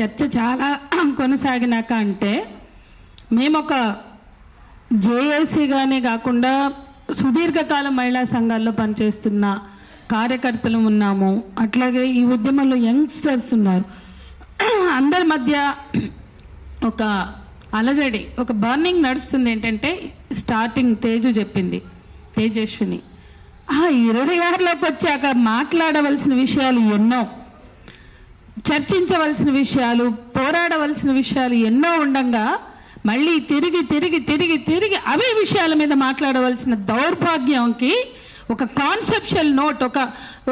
చర్చ చాలా కొనసాగినాక అంటే మేము ఒక జేఏసీగానే కాకుండా సుదీర్ఘకాలం మహిళా సంఘాల్లో పనిచేస్తున్న కార్యకర్తలు ఉన్నాము. అట్లాగే ఈ ఉద్యమంలో యంగ్స్టర్స్ ఉన్నారు. అందరి మధ్య ఒక అలజడి, ఒక బర్నింగ్ నడుస్తుంది. ఏంటంటే స్టార్టింగ్ తేజు చెప్పింది, తేజస్విని 26లోకి వచ్చాక మాట్లాడవలసిన విషయాలు ఎన్నో, చర్చించవలసిన విషయాలు, పోరాడవలసిన విషయాలు ఎన్నో ఉండగా మళ్ళీ తిరిగి తిరిగి తిరిగి తిరిగి అవే విషయాల మీద మాట్లాడవలసిన దౌర్భాగ్యంకి ఒక కాన్సెప్షువల్ నోట్,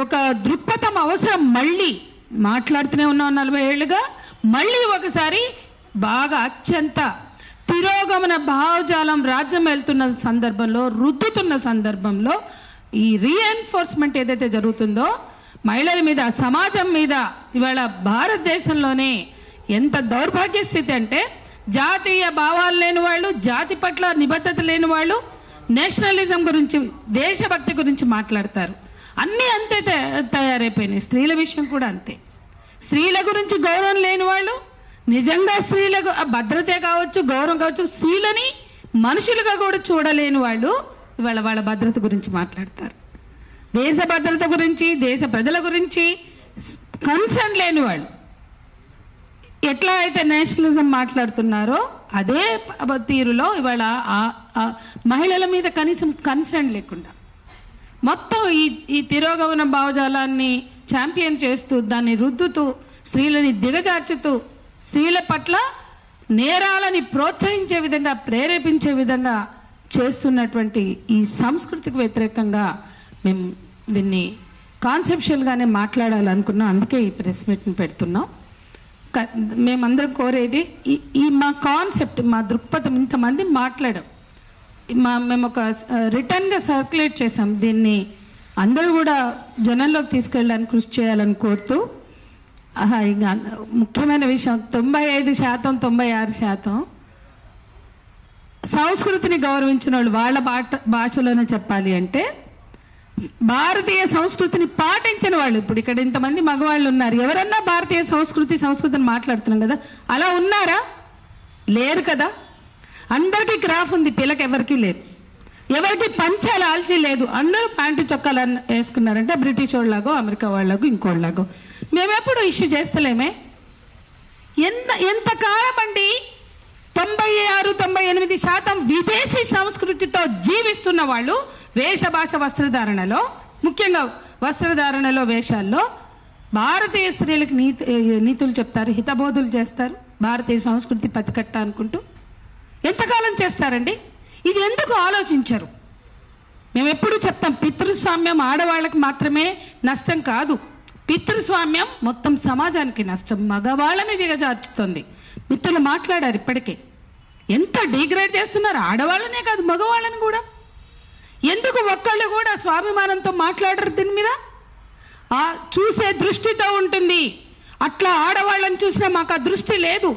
ఒక దృక్పథం అవసరం. మళ్ళీ మాట్లాడుతూనే ఉన్నాం 40 ఏళ్లుగా. మళ్ళీ ఒకసారి బాగా అత్యంత తిరోగమన భావజాలం రాజ్యం వెళ్తున్న సందర్భంలో, రుద్దుతున్న సందర్భంలో ఈ రీఎన్ఫోర్స్మెంట్ ఏదైతే జరుగుతుందో మహిళల మీద, సమాజం మీద, ఇవాళ భారతదేశంలోనే ఎంత దౌర్భాగ్య స్థితి అంటే జాతీయ భావాలు లేని వాళ్ళు, జాతి పట్ల నిబద్ధత లేని వాళ్ళు నేషనలిజం గురించి, దేశభక్తి గురించి మాట్లాడతారు. అన్నీ అంతే తయారైపోయినాయి. స్త్రీల విషయం కూడా అంతే. స్త్రీల గురించి గౌరవం లేని వాళ్ళు, నిజంగా స్త్రీలకు భద్రతే కావచ్చు, గౌరవం కావచ్చు, స్త్రీలని మనుషులుగా కూడా చూడలేని వాళ్ళు ఇవాళ వాళ్ళ భద్రత గురించి మాట్లాడతారు. దేశ భద్రత గురించి, దేశ ప్రజల గురించి కన్సర్న్ లేని వాళ్ళు ఎట్లా అయితే నేషనలిజం మాట్లాడుతున్నారో అదే తీరులో ఇవాళ మహిళల మీద కనీసం కన్సర్న్ లేకుండా మొత్తం ఈ తిరోగమన భావజాలాన్ని ఛాంపియన్ చేస్తూ, దాన్ని రుద్దుతూ, స్త్రీలని దిగజార్చుతూ, స్త్రీల పట్ల నేరాలని ప్రోత్సహించే విధంగా, ప్రేరేపించే విధంగా చేస్తున్నటువంటి ఈ సంస్కృతికి వ్యతిరేకంగా మేము దీన్ని కాన్సెప్షువల్ గానే మాట్లాడాలనుకున్నాం. అందుకే ఈ ప్రెస్ మీట్ని పెడుతున్నాం. మేమందరం కోరేది ఈ మా కాన్సెప్ట్, మా దృక్పథం ఇంతమంది మాట్లాడాం. మేము ఒక రిటర్న్ గా సర్క్యులేట్ చేసాం. దీన్ని అందరూ కూడా జనంలోకి తీసుకెళ్ళడానికి కృషి చేయాలని కోరుతూ, ఇంకా ముఖ్యమైన విషయం 95%, 96% సంస్కృతిని గౌరవించిన వాళ్ళు, వాళ్ళ భాషలోనే చెప్పాలి అంటే భారతీయ సంస్కృతిని పాటించిన వాళ్ళు. ఇప్పుడు ఇక్కడ ఇంతమంది మగవాళ్ళు ఉన్నారు. ఎవరన్నా భారతీయ సంస్కృతిని మాట్లాడుతున్నాం కదా, అలా ఉన్నారా? లేరు కదా. అందరికీ క్రాఫ్ ఉంది, పిల్లకి ఎవరికి లేదు. ఎవరికి పంచాల ఆల్చి లేదు. అందరూ ప్యాంటు చొక్కాలు వేసుకున్నారంటే బ్రిటిష్ వాళ్ళలాగో, అమెరికా వాళ్ళలాగో, ఇంకోళ్ళలాగో. మేమెప్పుడు ఇష్యూ చేస్తలేమే. ఎంత కాలం అండి? 96-98% విదేశీ సంస్కృతితో జీవిస్తున్న వాళ్ళు వేష భాష వస్త్రధారణలో, ముఖ్యంగా వస్త్రధారణలో, వేషాల్లో భారతీయ స్త్రీలకు నీతులు చెప్తారు, హితబోధులు చేస్తారు. భారతీయ సంస్కృతి పతికట్ట అనుకుంటూ ఎంతకాలం చేస్తారండి? ఇది ఎందుకు ఆలోచించరు? మేము ఎప్పుడు చెప్తాం, పితృస్వామ్యం ఆడవాళ్ళకి మాత్రమే నష్టం కాదు. పితృస్వామ్యం మొత్తం సమాజానికి నష్టం. మగవాళ్ళని దిగజార్చుతుంది. మిత్రులు మాట్లాడారు ఇప్పటికే. ఎంత డిగ్రేడ్ చేస్తున్నారు ఆడవాళ్ళనే కాదు, మగవాళ్ళని కూడా. ఎందుకు ఒక్కళ్ళు కూడా స్వాభిమానంతో మాట్లాడరు దీని మీద? చూసే దృష్టితో ఉంటుంది. అట్లా ఆడవాళ్ళని చూసినా మాకు ఆ దృష్టి లేదు.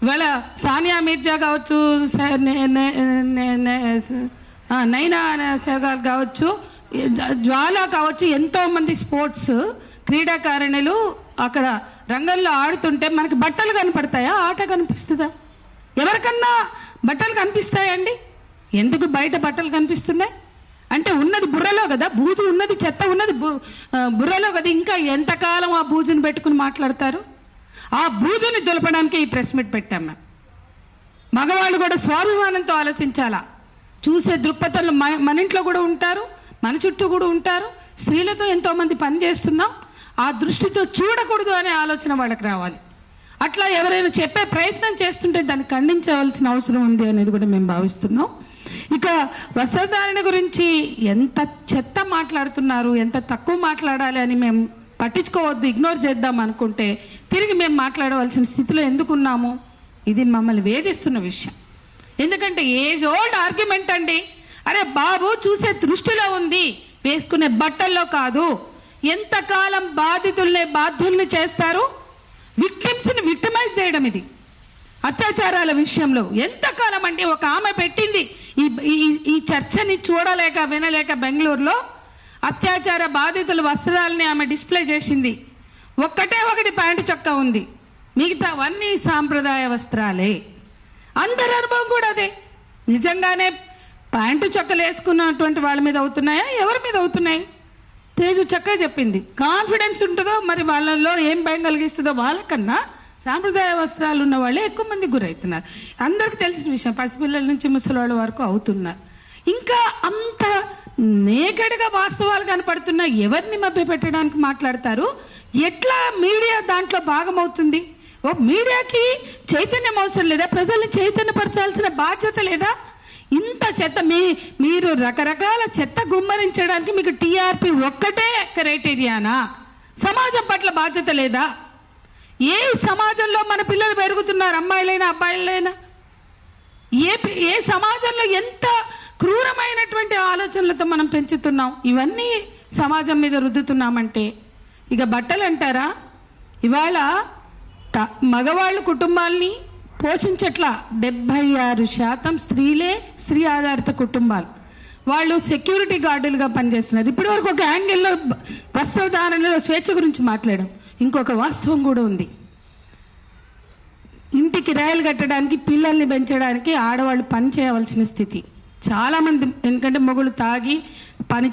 ఇవాళ సానియా మీర్జా కావచ్చు, నైనా సెహ్వాగ్ కావచ్చు, జ్వాలా కావచ్చు, ఎంతో మంది స్పోర్ట్స్ క్రీడాకారిణులు అక్కడ రంగంలో ఆడుతుంటే మనకి బట్టలు కనపడతాయా? ఆట కనిపిస్తుందా? ఎవరికన్నా బట్టలు కనిపిస్తాయండి? ఎందుకు బయట బట్టలు కనిపిస్తున్నాయి అంటే ఉన్నది బుర్రలో కదా, బూజు ఉన్నది, చెత్త ఉన్నది బుర్రలో కదా. ఇంకా ఎంతకాలం ఆ బూజుని పెట్టుకుని మాట్లాడతారు? ఆ బూజుని దులపడానికి ఈ ప్రెస్ మీట్ పెట్టాం మేము. మగవాళ్ళు కూడా స్వాభిమానంతో ఆలోచించాలా. చూసే దృక్పథంలో మన ఇంట్లో కూడా ఉంటారు, మన చుట్టూ కూడా ఉంటారు. స్త్రీలతో ఎంతో మంది పని చేస్తున్నాం. ఆ దృష్టితో చూడకూడదు అనే ఆలోచన వాళ్ళకి రావాలి. అట్లా ఎవరైనా చెప్పే ప్రయత్నం చేస్తుంటే దాన్ని ఖండించవలసిన అవసరం ఉంది అనేది కూడా మేము భావిస్తున్నాం. ఇక వస్త్రధారణ గురించి ఎంత చెత్త మాట్లాడుతున్నారు, ఎంత తక్కువ మాట్లాడాలి అని మేము పట్టించుకోవద్దు, ఇగ్నోర్ చేద్దాం అనుకుంటే తిరిగి మేము మాట్లాడవలసిన స్థితిలో ఎందుకున్నాము? ఇది మమ్మల్ని వేధిస్తున్న విషయం. ఎందుకంటే ఏజ్ ఓల్డ్ ఆర్గ్యుమెంట్ అండి. అరే బాబు, చూసే దృష్టిలో ఉంది, వేసుకునే బట్టల్లో కాదు. ఎంతకాలం బాధ్యుల్ని చేస్తారు? విక్టిమ్స్ ని విక్టిమైజ్ చేయడం ఇది అత్యాచారాల విషయంలో. ఎంతకాలం అండి? ఒక ఆమె పెట్టింది ఈ చర్చని చూడలేక వినలేక బెంగళూరులో అత్యాచార బాధితుల వస్త్రాలని ఆమె డిస్ప్లే చేసింది. ఒకటి ప్యాంటు చొక్కా ఉంది. మిగతావన్నీ సాంప్రదాయ వస్త్రాలే. అందరి అనుభవం కూడా అదే. నిజంగానే ప్యాంటు చొక్కలు వేసుకున్నటువంటి వాళ్ళ మీద అవుతున్నాయా, ఎవరి మీద అవుతున్నాయి? తేజు చక్కగా చెప్పింది. కాన్ఫిడెన్స్ ఉంటుందో మరి వాళ్ళల్లో ఏం భయం కలిగిస్తుందో వాళ్ళకన్నా సాంప్రదాయ వస్త్రాలు ఉన్న వాళ్ళే ఎక్కువ మంది గురవుతున్నారు. అందరికి తెలిసిన విషయం. పసిపిల్లల నుంచి ముసలివాళ్ళ వరకు అవుతున్నారు. ఇంకా అంత నేకడిగా వాస్తవాలు కనపడుతున్నా ఎవరిని మభ్య పెట్టడానికి మాట్లాడతారు? ఎట్లా మీడియా దాంట్లో భాగమవుతుంది? ఓ మీడియాకి చైతన్యం అవసరం లేదా? ప్రజల్ని చైతన్యపరచాల్సిన బాధ్యత లేదా? ఇంత చెత్త మీరు రకరకాల చెత్త గుమ్మరించడానికి మీకు టీఆర్పీ ఒక్కటే క్రైటీరియానా? సమాజం పట్ల బాధ్యత లేదా? ఏ సమాజంలో మన పిల్లలు పెరుగుతున్నారు, అమ్మాయిలైనా అబ్బాయిలైనా? ఏ సమాజంలో ఎంత క్రూరమైనటువంటి ఆలోచనలతో మనం పెంచుతున్నాం? ఇవన్నీ సమాజం మీద రుద్దుతున్నామంటే ఇక బట్టలు అంటారా? ఇవాళ మగవాళ్ళు కుటుంబాల్ని పోషించట్లా. 76% స్త్రీలే, స్త్రీ ఆధారిత కుటుంబాలు. వాళ్ళు సెక్యూరిటీ గార్డులుగా పనిచేస్తున్నారు. ఇప్పటి వరకు ఒక యాంగిల్లో వస్త్రధారణలో స్వేచ్ఛ గురించి మాట్లాడాం. ఇంకొక వాస్తవం కూడా ఉంది. ఇంటి కిరాయిలు కట్టడానికి, పిల్లల్ని పెంచడానికి ఆడవాళ్ళు పని చేయవలసిన స్థితి చాలా మంది. ఎందుకంటే మొగుళ్ళు తాగి పని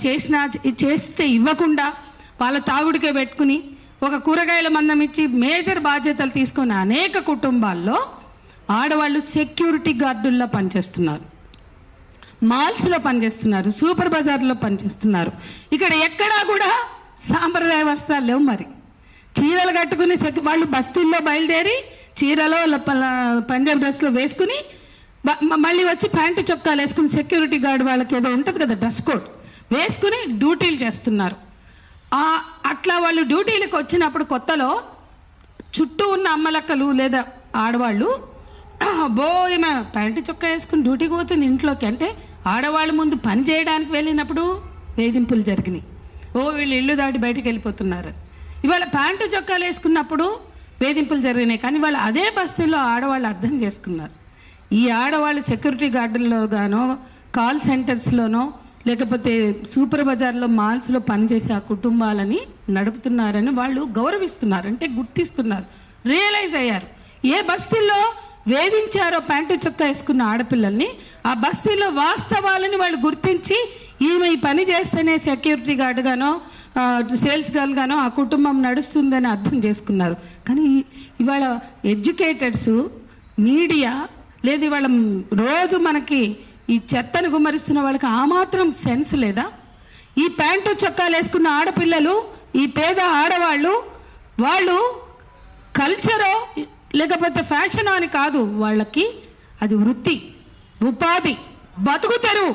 చేస్తే ఇవ్వకుండా వాళ్ళ తాగుడికే పెట్టుకుని ఒక కూరగాయల మందం ఇచ్చి మేజర్ బాధ్యతలు తీసుకున్న అనేక కుటుంబాల్లో ఆడవాళ్ళు సెక్యూరిటీ గార్డుల్లో పనిచేస్తున్నారు, మాల్స్లో పనిచేస్తున్నారు, సూపర్ బజార్లో పనిచేస్తున్నారు. ఇక్కడ ఎక్కడా కూడా సాంప్రదాయ వస్త్రాలు లేవు. మరి చీరలు కట్టుకుని వాళ్ళు బస్తీల్లో బయలుదేరి చీరలో పంజాబ్ డ్రెస్లో వేసుకుని మళ్ళీ వచ్చి ప్యాంటు చొక్కాలు వేసుకుని సెక్యూరిటీ గార్డ్ వాళ్ళకి ఏదో ఉంటుంది కదా డ్రెస్ కోడ్ వేసుకుని డ్యూటీలు చేస్తున్నారు. అట్లా వాళ్ళు డ్యూటీలకు వచ్చినప్పుడు కొత్తలో చుట్టూ ఉన్న అమ్మలక్కలు లేదా ఆడవాళ్ళు ఈమె ప్యాంటు చొక్కా వేసుకుని డ్యూటీకి పోతుంది ఇంట్లోకి అంటే ఆడవాళ్ళు ముందు పని చేయడానికి వెళ్ళినప్పుడు వేధింపులు జరిగినాయి. వీళ్ళు ఇల్లు దాటి బయటకు వెళ్ళిపోతున్నారు. ఇవాళ ప్యాంటు చొక్కాలు వేసుకున్నప్పుడు వేధింపులు జరిగినాయి. కానీ వాళ్ళు అదే బస్తీలో ఆడవాళ్ళు అర్థం చేసుకున్నారు. ఈ ఆడవాళ్ళు సెక్యూరిటీ గార్డుల్లో గానో, కాల్ సెంటర్స్లోనో, లేకపోతే సూపర్ బజార్లో, మాల్స్లో పనిచేసే ఆ కుటుంబాలని నడుపుతున్నారని వాళ్ళు గౌరవిస్తున్నారు. అంటే గుర్తిస్తున్నారు, రియలైజ్ అయ్యారు. ఏ బస్తీల్లో వేధించారో ప్యాంటు చొక్కా వేసుకున్న ఆడపిల్లల్ని, ఆ బస్తీలో వాస్తవాలని వాళ్ళు గుర్తించి ఈమె ఈ పని చేస్తేనే సెక్యూరిటీ గార్డ్ గానో, సేల్స్ గర్ల్ గానో ఆ కుటుంబం నడుస్తుందని అర్థం చేసుకున్నారు. కానీ ఇవాళ ఎడ్యుకేటెడ్స్, మీడియా లేదు, ఇవాళ రోజు మనకి ఈ చెత్తను గుమ్మరిస్తున్న వాళ్ళకి ఆ మాత్రం సెన్స్ లేదా? ఈ ప్యాంటు చొక్కాలు వేసుకున్న ఆడపిల్లలు, ఈ పేద ఆడవాళ్ళు, వాళ్ళు కల్చరో లేకపోతే ఫ్యాషన్ అని కాదు, వాళ్ళకి అది వృత్తి, ఉపాధి, బతుకు తెరువు.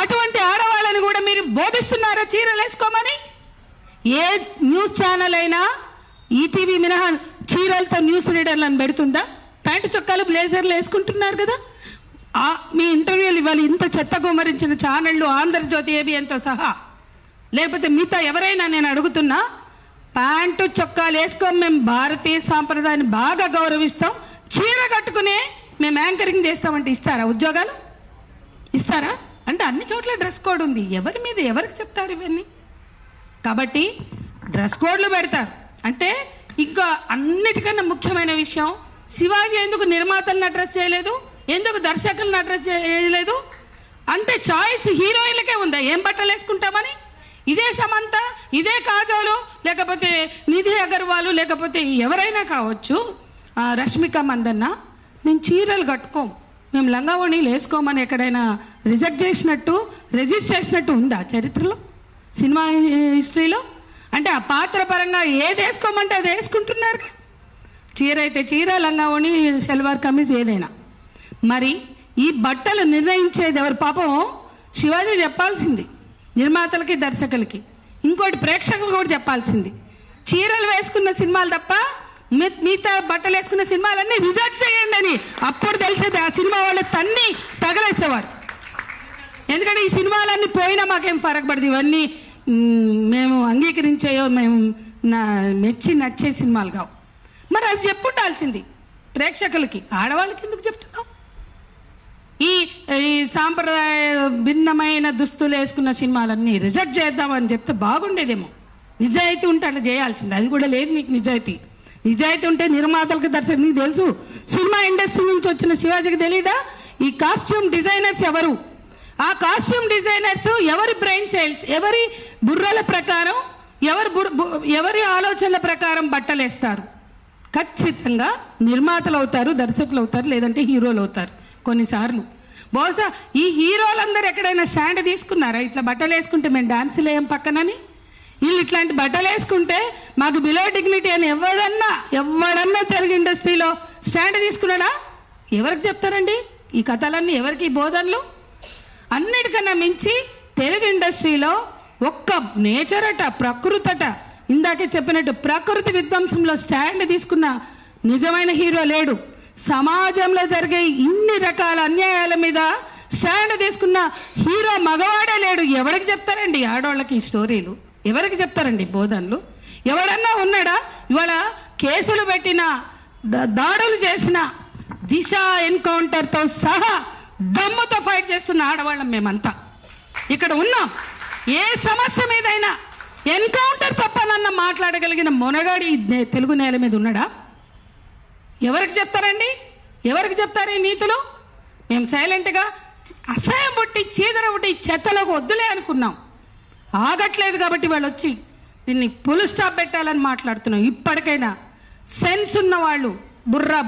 అటువంటి ఆడవాళ్ళని కూడా మీరు బోధిస్తున్నారా చీరలు వేసుకోమని? ఏ న్యూస్ ఛానల్ అయినా ఈటీవీ మినహా చీరలతో న్యూస్ రీడర్లను పెడుతుందా? ప్యాంటు చొక్కాలు, బ్లేజర్లు వేసుకుంటున్నారు కదా. మీ ఇంటర్వ్యూలు ఇవ్వాలి. ఇంత చెత్త గుమ్మరించిన ఛానళ్లు, ఆంధ్రజ్యోతి, ఏబిఎన్తో సహా, లేకపోతే మిగతా ఎవరైనా నేను అడుగుతున్నా, ప్యాంటు చొక్కాలు వేసుకోం, మేము భారతీయ సాంప్రదాయాన్ని బాగా గౌరవిస్తాం, చీర కట్టుకునే మేము యాంకరింగ్ చేస్తామంటే ఇస్తారా? ఉద్యోగాలు ఇస్తారా? అంటే అన్ని చోట్ల డ్రెస్ కోడ్ ఉంది. ఎవరి మీద ఎవరికి చెప్తారు ఇవన్నీ? కాబట్టి డ్రెస్ కోడ్లు పెడతారు. అంటే ఇంకా అన్నిటికన్నా ముఖ్యమైన విషయం, శివాజీ ఎందుకు నిర్మాతలను అడ్రస్ చేయలేదు, ఎందుకు దర్శకులను అడ్రస్ చేయలేదు? అంటే చాయిస్ హీరోయిన్లకే ఉందా ఏం బట్టలు వేసుకుంటామని? ఇదే సమంత, ఇదే కాజోలు, లేకపోతే నిధి అగర్వాల్, లేకపోతే ఎవరైనా కావచ్చు, రష్మిక మందన్న, మేము చీరలు కట్టుకోం, మేము లంగావోణీలు వేసుకోమని ఎక్కడైనా రిజిస్టర్ చేసినట్టు ఉందా చరిత్రలో, సినిమా హిస్టరీలో? అంటే ఆ పాత్ర పరంగా ఏది వేసుకోమంటే అది వేసుకుంటున్నారు. చీర అయితే చీర, లంగావోణి, సల్వార్ కమీజ్ ఏదైనా. మరి ఈ బట్టలు నిర్ణయించేది ఎవరు? పాపం శివాజీ చెప్పాల్సింది నిర్మాతలకి, దర్శకులకి. ఇంకోటి ప్రేక్షకులు కూడా చెప్పాల్సింది, చీరలు వేసుకున్న సినిమాలు తప్ప మిగతా బట్టలు వేసుకున్న సినిమాలన్నీ రిజెక్ట్ చేయండి అని. అప్పుడు తెలిసేది ఆ సినిమా వాళ్ళు తన్ని తగలేసేవారు. ఎందుకంటే ఈ సినిమాలన్నీ పోయినా మాకేం ఫరక్ పడదు, ఇవన్నీ మేము అంగీకరించేయో మేము మెచ్చి నచ్చే సినిమాలు కావు. మరి అది చెప్పుండాల్సింది ప్రేక్షకులకి. ఆడవాళ్ళకి ఎందుకు చెప్తున్నావు? ఈ సాంప్రదాయ భిన్నమైన దుస్తులు వేసుకున్న సినిమాలన్నీ రిజెక్ట్ చేద్దామని చెప్తే బాగుండేదేమో. నిజాయితీ ఉంటే అట్లా చేయాల్సింది. అది కూడా లేదు మీకు నిజాయితీ. నిజాయితీ ఉంటే నిర్మాతలకు నీకు తెలుసు, సినిమా ఇండస్ట్రీ నుంచి వచ్చిన శివాజీకి తెలీదా ఈ కాస్ట్యూమ్ డిజైనర్స్ ఎవరు? ఆ కాస్ట్యూమ్ డిజైనర్స్ ఎవరి బ్రెయిన్ సెల్స్, ఎవరి బుర్రల ప్రకారం, ఎవరి ఆలోచనల ప్రకారం బట్టలేస్తారు? ఖచ్చితంగా నిర్మాతలు అవుతారు, దర్శకులు అవుతారు, లేదంటే హీరోలు అవుతారు. కొన్నిసార్లు బహుశా ఈ హీరోలందరూ ఎక్కడైనా స్టాండ్ తీసుకున్నారా? ఇట్లా బట్టలు వేసుకుంటే మేము డాన్సులు వేయం పక్కనని, వీళ్ళు ఇట్లాంటి బట్టలు వేసుకుంటే మాకు బిలో డిగ్నిటీ అని ఎవడన్నా తెలుగు ఇండస్ట్రీలో స్టాండ్ తీసుకున్నాడా? ఎవరికి చెప్తారండి ఈ కథలన్నీ? ఎవరికి బోధనలు? అన్నిటికన్నా మించి తెలుగు ఇండస్ట్రీలో ఒక్క నేచర్ అట, ప్రకృతి అట, ఇందాకే చెప్పినట్టు ప్రకృతి విధ్వంసంలో స్టాండ్ తీసుకున్న నిజమైన హీరో లేడు. సమాజంలో జరిగే ఇన్ని రకాల అన్యాయాల మీద స్టాండ్ తీసుకున్న హీరో మగవాడే లేడు. ఎవరికి చెప్తారండి ఆడవాళ్ళకి ఈ స్టోరీలు? ఎవరికి చెప్తారండి బోధనలు? ఎవడన్నా ఉన్నాడా? ఇవాళ కేసులు పెట్టిన, దాడులు చేసిన, దిశ ఎన్కౌంటర్ తో సహా దమ్ముతో ఫైట్ చేస్తున్న ఆడవాళ్ళం మేమంతా ఇక్కడ ఉన్నాం. ఏ సమస్య మీదైనా ఎన్కౌంటర్ తప్పనన్న మాట్లాడగలిగిన మొనగాడి తెలుగు నేల మీద ఉన్నాడా? ఎవరికి చెప్తారండి? ఎవరికి చెప్తారు ఈ నీతులు? మేము సైలెంట్ గా అసహ్యం పుట్టి చీదర పుట్టి చెత్తలోకి వద్దులే అనుకున్నాం. ఆగట్లేదు కాబట్టి వాళ్ళు వచ్చి దీన్ని ఫుల్ స్టాప్ పెట్టాలని మాట్లాడుతున్నాం. ఇప్పటికైనా సెన్స్ ఉన్నవాళ్ళు,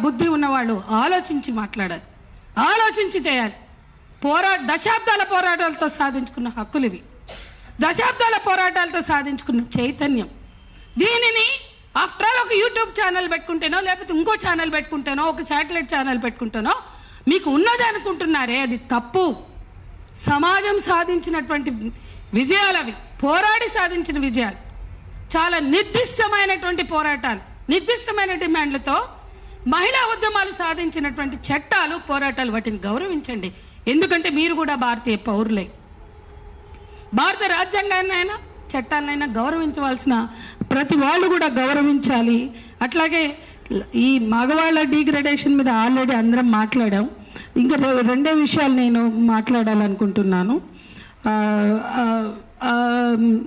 బుద్ధి ఉన్నవాళ్ళు ఆలోచించి మాట్లాడాలి, ఆలోచించి చేయాలి. దశాబ్దాల పోరాటాలతో సాధించుకున్న హక్కులు ఇవి, దశాబ్దాల పోరాటాలతో సాధించుకున్న చైతన్యం. దీనిని ఆఫ్టర్ ఆల్ ఒక యూట్యూబ్ ఛానల్ పెట్టుకుంటేనో, లేకపోతే ఇంకో ఛానల్ పెట్టుకుంటేనో, ఒక శాటిలైట్ ఛానల్ పెట్టుకుంటేనో మీకు ఉన్నది అనుకుంటున్నారే, అది తప్పు. సమాజం సాధించినటువంటి విజయాలు అవి, పోరాడి సాధించిన విజయాలు, చాలా నిర్దిష్టమైనటువంటి పోరాటాలు, నిర్దిష్టమైన డిమాండ్లతో మహిళా ఉద్యమాలు సాధించినటువంటి చట్టాలు, పోరాటాలు, వాటిని గౌరవించండి. ఎందుకంటే మీరు కూడా భారతీయ పౌరులే. భారత రాజ్యాంగాన్నైనా చట్టాలనైనా గౌరవించవలసిన ప్రతి వాళ్ళు కూడా గౌరవించాలి. అట్లాగే ఈ మగవాళ్ళ డిగ్రేడేషన్ మీద ఆల్రెడీ అందరం మాట్లాడాం. ఇంకా రెండే విషయాలు నేను మాట్లాడాలనుకుంటున్నాను.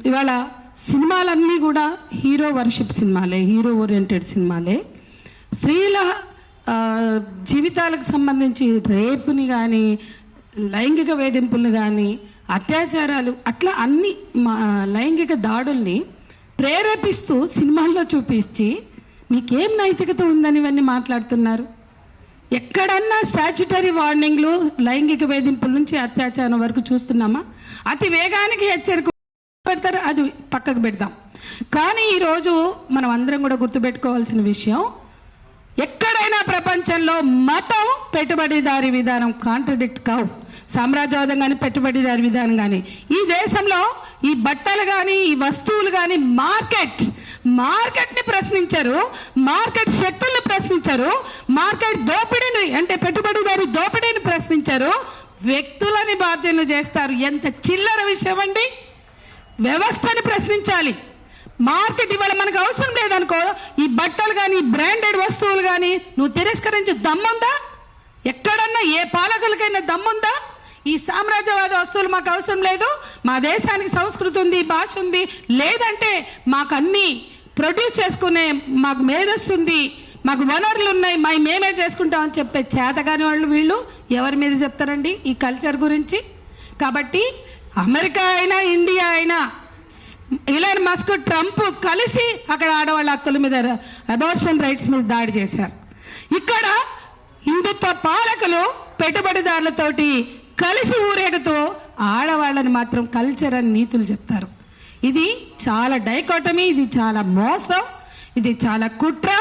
ఇవాళ సినిమాలన్నీ కూడా హీరో వర్షిప్ సినిమాలే, హీరో ఓరియంటెడ్ సినిమాలే. స్త్రీల జీవితాలకు సంబంధించి రేపుని కానీ, లైంగిక వేధింపులు కానీ, అత్యాచారాలు, అట్లా అన్ని లైంగిక దాడుల్ని ప్రేరేపిస్తూ సినిమాల్లో చూపించి మీకేం నైతికత ఉందని ఇవన్నీ మాట్లాడుతున్నారు. ఎక్కడన్నా స్టాచ్యుటరీ వార్నింగ్లు లైంగిక వేధింపుల నుంచి అత్యాచారం వరకు చూస్తున్నామా? అతి వేగానికి హెచ్చరిక పెడతారు, అది పక్కకు పెడదాం. కానీ ఈరోజు మనం అందరం కూడా గుర్తుపెట్టుకోవాల్సిన విషయం, ఎక్కడైనా ప్రపంచంలో మతం, పెట్టుబడిదారీ విధానం కాంట్రడిక్ట్ కావు. సామ్రాజ్యవాదం కానీ, పెట్టుబడిదారీ విధానం కానీ. ఈ దేశంలో ఈ బట్టలు కానీ, ఈ వస్తువులు కానీ, మార్కెట్ ని ప్రశ్నించారు, మార్కెట్ శక్తుల్ని ప్రశ్నించారు, మార్కెట్ దోపిడీని అంటే పెట్టుబడిదారీ దోపిడీని ప్రశ్నించారు, వ్యక్తులని బాధ్యులు చేస్తారు. ఎంత చిల్లర విషయం అండి! వ్యవస్థని ప్రశ్నించాలి. మార్కెట్ ఇవాళ మనకు అవసరం లేదనుకో, ఈ బట్టలు కానీ, బ్రాండెడ్ వస్తువులు కానీ నువ్వు తిరస్కరించే దమ్ముందా? ఎక్కడన్నా ఏ పాలకులకైనా దమ్ముందా? ఈ సామ్రాజ్యవాద వస్తువులు మాకు అవసరం లేదు, మా దేశానికి సంస్కృతి ఉంది, భాష ఉంది, లేదంటే మాకు అన్ని ప్రొడ్యూస్ చేసుకునే మాకు మేధస్సు ఉంది, మాకు వనరులు ఉన్నాయి, మేమే చేసుకుంటామని చెప్పే చేతగాని వాళ్ళు వీళ్ళు ఎవరి మీద చెప్తారండి ఈ కల్చర్ గురించి? కాబట్టి అమెరికా అయినా, ఇండియా అయినా, ఇలాన్ మస్క్, ట్రంప్ కలిసి అక్కడ ఆడవాళ్ళ హక్కుల మీద, అబార్షన్ రైట్స్ మీద దాడి చేశారు. ఇక్కడ హిందుత్వ పాలకులు పెట్టుబడిదారులతోటి కలిసి ఊరేగుతూ ఆడవాళ్ళని మాత్రం కల్చర్ అని నీతులు చెప్తారు. ఇది చాలా డైకోటమీ, ఇది చాలా మోసం, ఇది చాలా కుట్ర.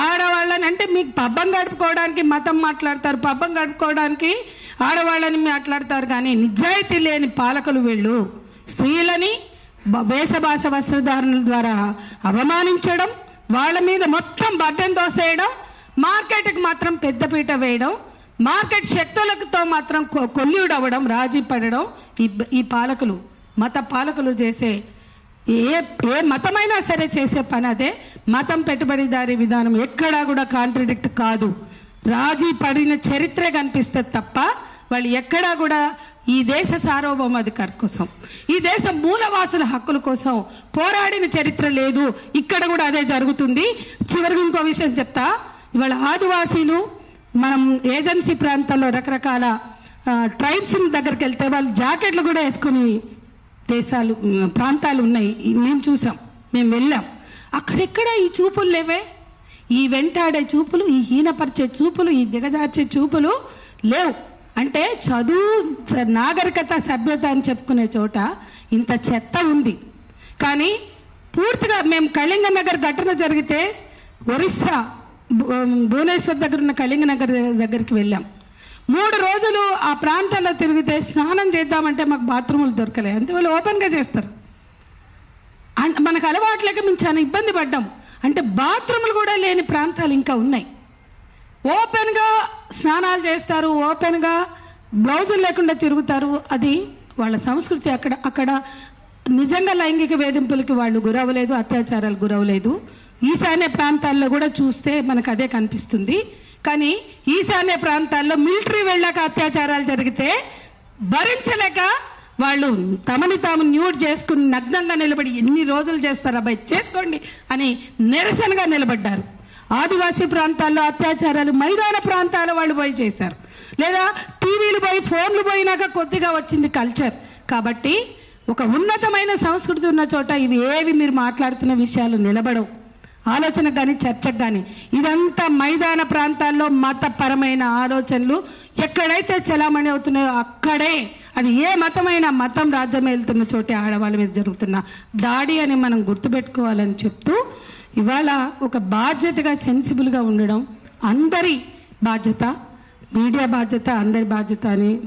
ఆడవాళ్ళని అంటే మీకు పబ్బం గడుపుకోవడానికి మతం మాట్లాడతారు, పబ్బం గడుపుకోవడానికి ఆడవాళ్ళని మాట్లాడతారు, కానీ నిజాయితీ లేని పాలకులు వీళ్ళు. స్త్రీలని వేషభాష వస్త్రధారణల ద్వారా అవమానించడం, వాళ్ళ మీద మొత్తం బద్దం దోసేయడం, మార్కెట్కి మాత్రం పెద్దపీట వేయడం, మార్కెట్ శక్తులతో మాత్రం కొల్లుడవడం, రాజీ పడడం ఈ పాలకులు, మత పాలకులు చేసే ఏ మతమైనా సరే చేసే పని అదే. మతం, పెట్టుబడిదారీ విధానం ఎక్కడా కూడా కాంట్రడిక్ట్ కాదు. రాజీ పడిన చరిత్రే కనిపిస్తుంది తప్ప వాళ్ళు ఎక్కడా కూడా ఈ దేశ సార్వభౌమాధికారి కోసం, ఈ దేశ మూలవాసుల హక్కుల కోసం పోరాడిన చరిత్ర లేదు. ఇక్కడ కూడా అదే జరుగుతుంది. చివరికి ఇంకో విషయం చెప్తా. ఇవాళ ఆదివాసీలు మనం ఏజెన్సీ ప్రాంతాల్లో రకరకాల ట్రైబ్స్ దగ్గరికి వెళ్తే వాళ్ళు జాకెట్లు కూడా వేసుకుని ప్రాంతాలు ఉన్నాయి. మేము చూసాం, మేము వెళ్ళాం. అక్కడెక్కడ ఈ చూపులు లేవే, ఈ వెంటాడే చూపులు, ఈ హీనపరిచే చూపులు, ఈ దిగజార్చే చూపులు లేవు. అంటే చదువు, నాగరికత, సభ్యత అని చెప్పుకునే చోట ఇంత చెత్త ఉంది. కానీ పూర్తిగా మేము కళింగ నగర్ ఘటన జరిగితే ఒరిస్సా భువనేశ్వర్ దగ్గర ఉన్న కళింగ నగర్ దగ్గరికి వెళ్ళాం. 3 రోజులు ఆ ప్రాంతాల్లో తిరిగితే స్నానం చేద్దామంటే మాకు బాత్రూములు దొరకలేదు. అంటే వాళ్ళు ఓపెన్గా చేస్తారు. మనకు అలవాట్లేక మేము చాలా ఇబ్బంది పడ్డాం. అంటే బాత్రూములు కూడా లేని ప్రాంతాలు ఇంకా ఉన్నాయి. ఓపెన్గా స్నానాలు చేస్తారు, ఓపెన్గా బ్లౌజులు లేకుండా తిరుగుతారు. అది వాళ్ళ సంస్కృతి. అక్కడ నిజంగా లైంగిక వేధింపులకి వాళ్ళు గురవలేదు, అత్యాచారాలు గురవలేదు. ఈశాన్య ప్రాంతాల్లో కూడా చూస్తే మనకు అదే కనిపిస్తుంది. కానీ ఈశాన్య ప్రాంతాల్లో మిలిటరీ వెళ్ళాక అత్యాచారాలు జరిగితే భరించలేక వాళ్ళు తమని తాము న్యూడ్ చేసుకుని నగ్నంగా నిలబడి ఎన్ని రోజులు చేస్తారు అబ్బాయి చేసుకోండి అని నిరసనగా నిలబడ్డారు. ఆదివాసీ ప్రాంతాల్లో అత్యాచారాలు మైదాన ప్రాంతాల వాళ్ళు పోయి చేశారు. లేదా టీవీలు పోయి ఫోన్లు పోయినాక కొద్దిగా వచ్చింది కల్చర్. కాబట్టి ఒక ఉన్నతమైన సంస్కృతి ఉన్న చోట ఇవి ఏవి మీరు మాట్లాడుతున్న విషయాలు నిలబడవు, ఆలోచనకు కానీ చర్చకు కానీ. ఇదంతా మైదాన ప్రాంతాల్లో మతపరమైన ఆలోచనలు ఎక్కడైతే చలామణి అవుతున్నాయో అక్కడే, అది ఏ మతమైన మతం రాజ్యం వెళ్తున్న చోటే ఆడవాళ్ళ మీద జరుగుతున్న దాడి అని మనం గుర్తుపెట్టుకోవాలని చెప్తూ, ఇవాళ ఒక బాధ్యతగా సెన్సిబుల్గా ఉండడం అందరి బాధ్యత, మీడియా బాధ్యత, అందరి బాధ్యత అని